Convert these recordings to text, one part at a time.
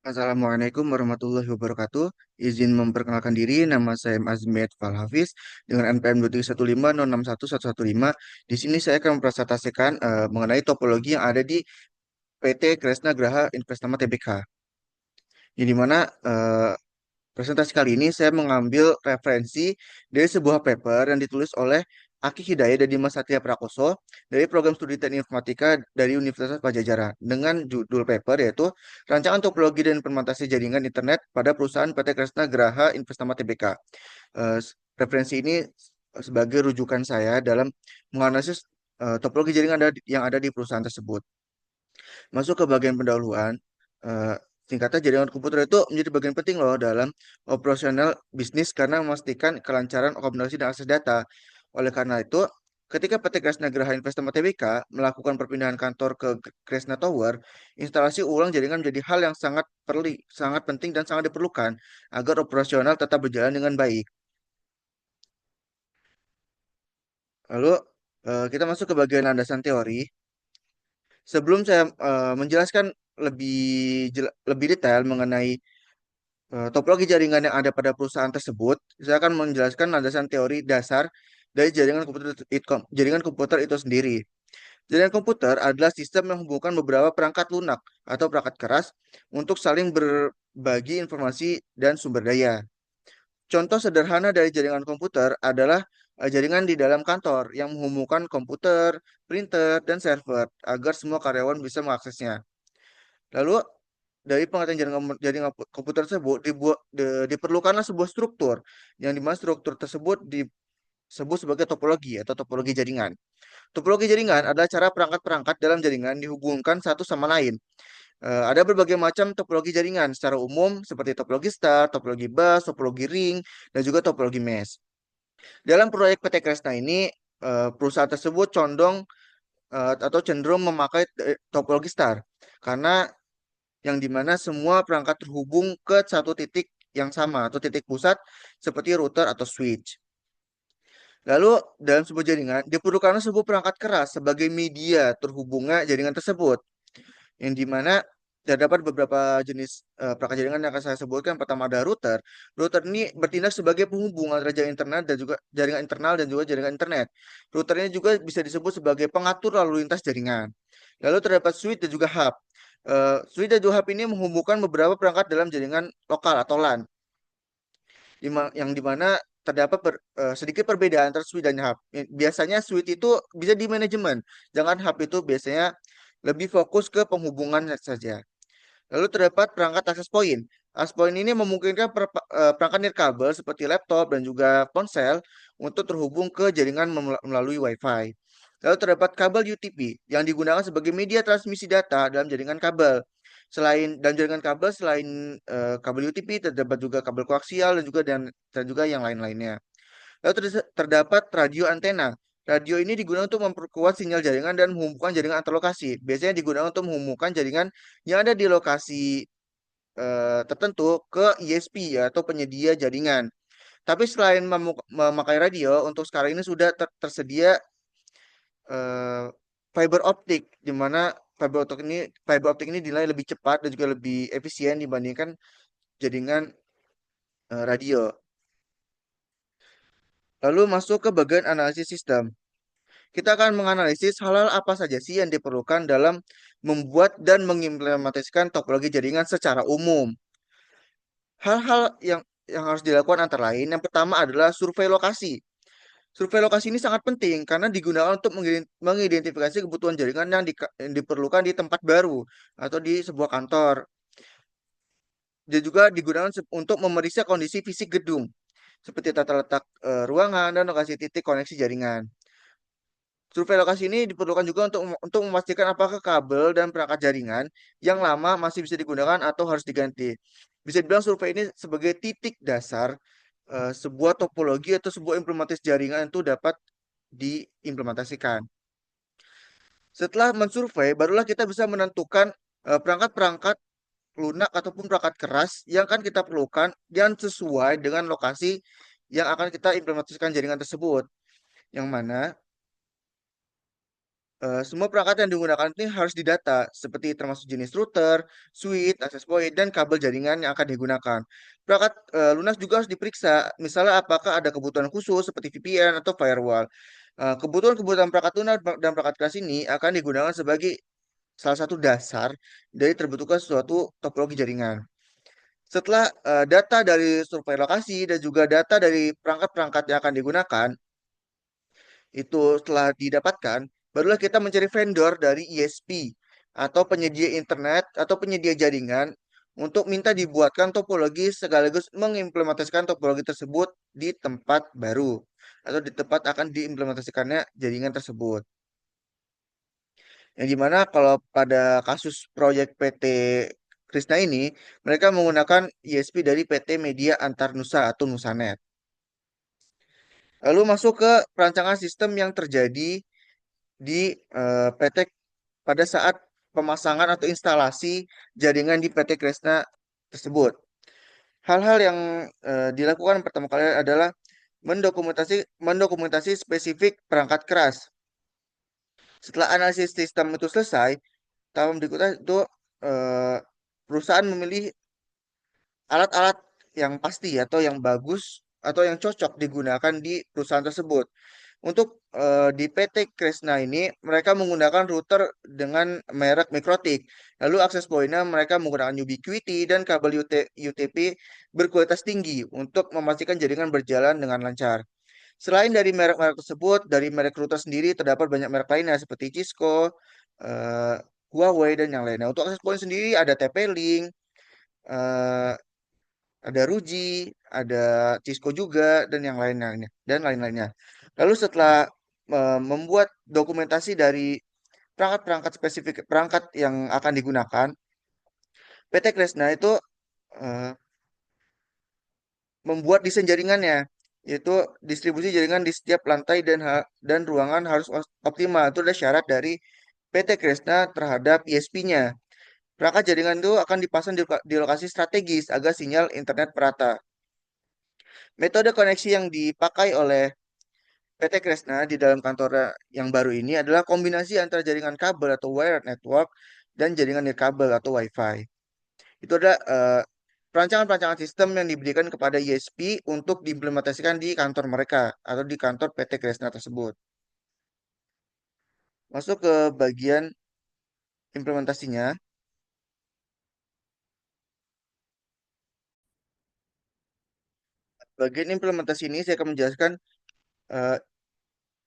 Assalamualaikum warahmatullahi wabarakatuh. Izin memperkenalkan diri, nama saya Azmet Falhafiz dengan NPM 231506115. Di sini saya akan mempresentasikan mengenai topologi yang ada di PT Kresna Graha Investama Tbk. Yang dimana presentasi kali ini saya mengambil referensi dari sebuah paper yang ditulis oleh Aki Hidayat dan Dimas Satya Prakoso dari program studi teknik informatika dari Universitas Pajajaran dengan judul paper yaitu Rancangan Topologi dan Implementasi Jaringan Internet pada Perusahaan PT Kresna Graha Investama Tbk. Referensi ini sebagai rujukan saya dalam menganalisis topologi jaringan yang ada di perusahaan tersebut. Masuk ke bagian pendahuluan, eh, singkatnya jaringan komputer itu menjadi bagian penting loh dalam operasional bisnis karena memastikan kelancaran akomodasi dan akses data. Oleh karena itu, ketika PT Kresna Graha Investama Tbk melakukan perpindahan kantor ke Kresna Tower, instalasi ulang jaringan menjadi hal yang sangat penting dan sangat diperlukan agar operasional tetap berjalan dengan baik. Lalu, kita masuk ke bagian landasan teori. Sebelum saya menjelaskan lebih detail mengenai topologi jaringan yang ada pada perusahaan tersebut, saya akan menjelaskan landasan teori dasar dari jaringan komputer itu sendiri. Jaringan komputer adalah sistem yang menghubungkan beberapa perangkat lunak atau perangkat keras untuk saling berbagi informasi dan sumber daya. Contoh sederhana dari jaringan komputer adalah jaringan di dalam kantor yang menghubungkan komputer, printer, dan server agar semua karyawan bisa mengaksesnya. Lalu dari pengertian jaringan komputer tersebut diperlukanlah sebuah struktur yang dimana struktur tersebut disebut sebagai topologi atau topologi jaringan. Topologi jaringan adalah cara perangkat-perangkat dalam jaringan dihubungkan satu sama lain. Ada berbagai macam topologi jaringan secara umum seperti topologi star, topologi bus, topologi ring, dan juga topologi mesh. Dalam proyek PT Kresna ini, perusahaan tersebut atau cenderung memakai topologi star karena yang dimana semua perangkat terhubung ke satu titik yang sama atau titik pusat seperti router atau switch. Lalu dalam sebuah jaringan diperlukan sebuah perangkat keras sebagai media terhubungnya jaringan tersebut, yang dimana terdapat beberapa jenis perangkat jaringan yang akan saya sebutkan. Pertama ada router. Router ini bertindak sebagai penghubung antara jaringan internal dan juga jaringan internal dan juga jaringan internet. Routernya juga bisa disebut sebagai pengatur lalu lintas jaringan. Lalu terdapat switch dan juga hub. Switch dan juga hub ini menghubungkan beberapa perangkat dalam jaringan lokal atau LAN, yang dimana terdapat sedikit perbedaan antara switch dan hub. Biasanya switch itu bisa di manajemen, jangan hub itu biasanya lebih fokus ke penghubungan saja. Lalu terdapat perangkat access point. Access point ini memungkinkan perangkat nirkabel seperti laptop dan juga ponsel untuk terhubung ke jaringan melalui Wi-Fi. Lalu terdapat kabel UTP yang digunakan sebagai media transmisi data dalam jaringan kabel. Jaringan kabel selain kabel UTP terdapat juga kabel koaksial dan juga yang lain-lainnya. Lalu terdapat radio antena. Radio ini digunakan untuk memperkuat sinyal jaringan dan menghubungkan jaringan antar lokasi. Biasanya digunakan untuk menghubungkan jaringan yang ada di lokasi tertentu ke ISP atau penyedia jaringan. Tapi selain memakai radio, untuk sekarang ini sudah tersedia eh, fiber optik, di mana fiber optik ini dinilai lebih cepat dan juga lebih efisien dibandingkan jaringan radio. Lalu masuk ke bagian analisis sistem. Kita akan menganalisis hal-hal apa saja sih yang diperlukan dalam membuat dan mengimplementasikan topologi jaringan secara umum. Hal-hal yang harus dilakukan antara lain, yang pertama adalah survei lokasi. Survei lokasi ini sangat penting karena digunakan untuk mengidentifikasi kebutuhan jaringan yang diperlukan di tempat baru atau di sebuah kantor. Dia juga digunakan untuk memeriksa kondisi fisik gedung, seperti tata letak ruangan dan lokasi titik koneksi jaringan. Survei lokasi ini diperlukan juga untuk memastikan apakah kabel dan perangkat jaringan yang lama masih bisa digunakan atau harus diganti. Bisa dibilang survei ini sebagai titik dasar sebuah topologi atau sebuah implementasi jaringan itu dapat diimplementasikan. Setelah mensurvei, barulah kita bisa menentukan perangkat-perangkat lunak ataupun perangkat keras yang akan kita perlukan yang sesuai dengan lokasi yang akan kita implementasikan jaringan tersebut. Yang mana Semua perangkat yang digunakan ini harus didata, seperti termasuk jenis router, switch, access point, dan kabel jaringan yang akan digunakan. Perangkat lunas juga harus diperiksa, misalnya apakah ada kebutuhan khusus seperti VPN atau firewall. Kebutuhan-kebutuhan perangkat lunak dan perangkat keras ini akan digunakan sebagai salah satu dasar dari terbentuknya suatu topologi jaringan. Setelah data dari survei lokasi dan juga data dari perangkat-perangkat yang akan digunakan, itu setelah didapatkan, barulah kita mencari vendor dari ISP atau penyedia internet atau penyedia jaringan untuk minta dibuatkan topologi sekaligus mengimplementasikan topologi tersebut di tempat baru atau di tempat akan diimplementasikannya jaringan tersebut. Yang dimana kalau pada kasus proyek PT Krisna ini, mereka menggunakan ISP dari PT Media Antar Nusa atau Nusanet. Lalu masuk ke perancangan sistem yang terjadi di PT pada saat pemasangan atau instalasi jaringan di PT Kresna tersebut. Hal-hal yang dilakukan pertama kali adalah mendokumentasi spesifik perangkat keras. Setelah analisis sistem itu selesai, tahap berikutnya itu eh, perusahaan memilih alat-alat yang pasti atau yang bagus atau yang cocok digunakan di perusahaan tersebut. Untuk di PT Kresna ini, mereka menggunakan router dengan merek Mikrotik. Lalu akses pointnya mereka menggunakan Ubiquiti dan kabel UTP berkualitas tinggi untuk memastikan jaringan berjalan dengan lancar. Selain dari merek-merek tersebut, dari merek router sendiri terdapat banyak merek lainnya seperti Cisco, eh, Huawei, dan yang lainnya. Untuk akses point sendiri ada TP-Link, eh, ada Ruji, ada Cisco juga, dan yang lain-lainnya. Dan lain-lainnya. Lalu setelah membuat dokumentasi dari perangkat-perangkat spesifik perangkat yang akan digunakan, PT Kresna itu eh, membuat desain jaringannya, yaitu distribusi jaringan di setiap lantai dan ruangan harus optimal. Itu adalah syarat dari PT Kresna terhadap ISP-nya. Perangkat jaringan itu akan dipasang di lokasi strategis agar sinyal internet merata. Metode koneksi yang dipakai oleh PT Kresna di dalam kantor yang baru ini adalah kombinasi antara jaringan kabel atau wired network dan jaringan nirkabel atau Wi-Fi. Itu adalah perancangan-perancangan sistem yang diberikan kepada ISP untuk diimplementasikan di kantor mereka atau di kantor PT Kresna tersebut. Masuk ke bagian implementasinya. Bagian implementasi ini saya akan menjelaskan eh,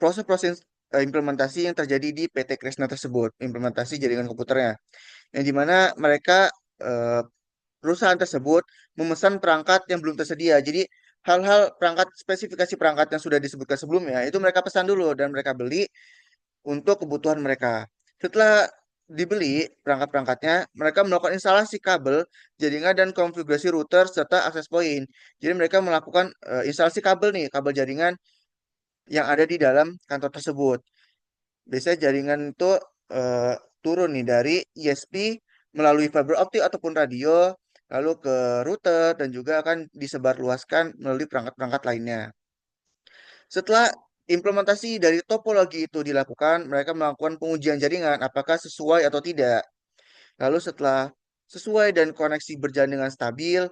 proses-proses implementasi yang terjadi di PT Kresna tersebut, implementasi jaringan komputernya, yang dimana mereka eh, perusahaan tersebut memesan perangkat yang belum tersedia. Jadi hal-hal perangkat spesifikasi perangkat yang sudah disebutkan sebelumnya itu mereka pesan dulu dan mereka beli untuk kebutuhan mereka. Setelah dibeli perangkat-perangkatnya, mereka melakukan instalasi kabel, jaringan dan konfigurasi router serta akses point. Jadi mereka melakukan instalasi kabel nih, kabel jaringan yang ada di dalam kantor tersebut. Biasanya jaringan itu eh, turun nih dari ISP melalui fiber optik ataupun radio, lalu ke router dan juga akan disebarluaskan melalui perangkat-perangkat lainnya. Setelah implementasi dari topologi itu dilakukan, mereka melakukan pengujian jaringan apakah sesuai atau tidak. Lalu setelah sesuai dan koneksi berjalan dengan stabil,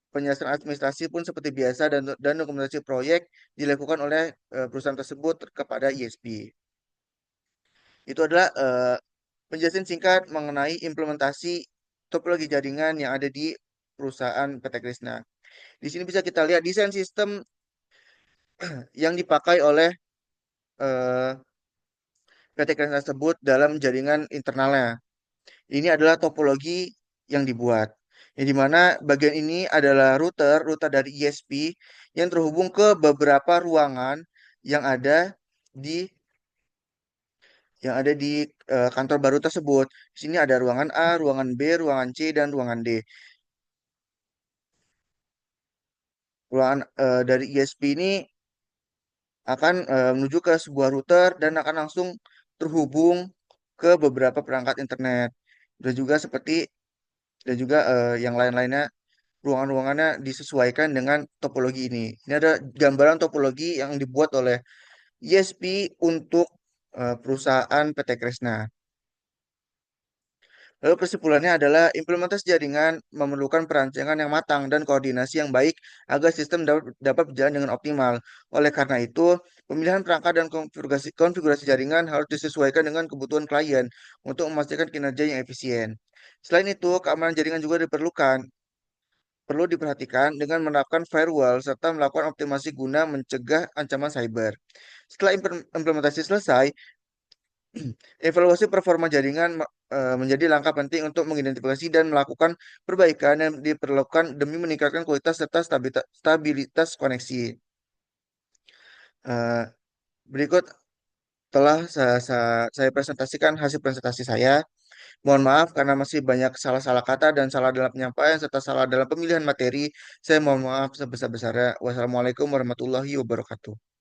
penyelesaian administrasi pun seperti biasa dan dokumentasi proyek dilakukan oleh perusahaan tersebut kepada ISP. Itu adalah penjelasan singkat mengenai implementasi topologi jaringan yang ada di perusahaan PT Krisna. Di sini bisa kita lihat desain sistem yang dipakai oleh eh, PT Krisna tersebut dalam jaringan internalnya. Ini adalah topologi yang dibuat. Yang dimana bagian ini adalah router dari ISP yang terhubung ke beberapa ruangan yang ada di kantor baru tersebut. Di sini ada ruangan A, ruangan B, ruangan C, dan ruangan D. Ruangan dari ISP ini akan menuju ke sebuah router dan akan langsung terhubung ke beberapa perangkat internet. Dan juga dan juga yang lain-lainnya ruangan-ruangannya disesuaikan dengan topologi ini. Ini ada gambaran topologi yang dibuat oleh ISP untuk perusahaan PT Kresna. Lalu kesimpulannya adalah implementasi jaringan memerlukan perancangan yang matang dan koordinasi yang baik agar sistem dapat berjalan dengan optimal. Oleh karena itu, pemilihan perangkat dan konfigurasi jaringan harus disesuaikan dengan kebutuhan klien untuk memastikan kinerja yang efisien. Selain itu, keamanan jaringan juga diperlukan. Perlu diperhatikan dengan menerapkan firewall serta melakukan optimasi guna mencegah ancaman cyber. Setelah implementasi selesai, evaluasi performa jaringan menjadi langkah penting untuk mengidentifikasi dan melakukan perbaikan yang diperlukan demi meningkatkan kualitas serta stabilitas koneksi. Eh, Berikut telah saya presentasikan hasil presentasi saya. Mohon maaf karena masih banyak salah-salah kata dan salah dalam penyampaian serta salah dalam pemilihan materi. Saya mohon maaf sebesar-besarnya. Wassalamualaikum warahmatullahi wabarakatuh.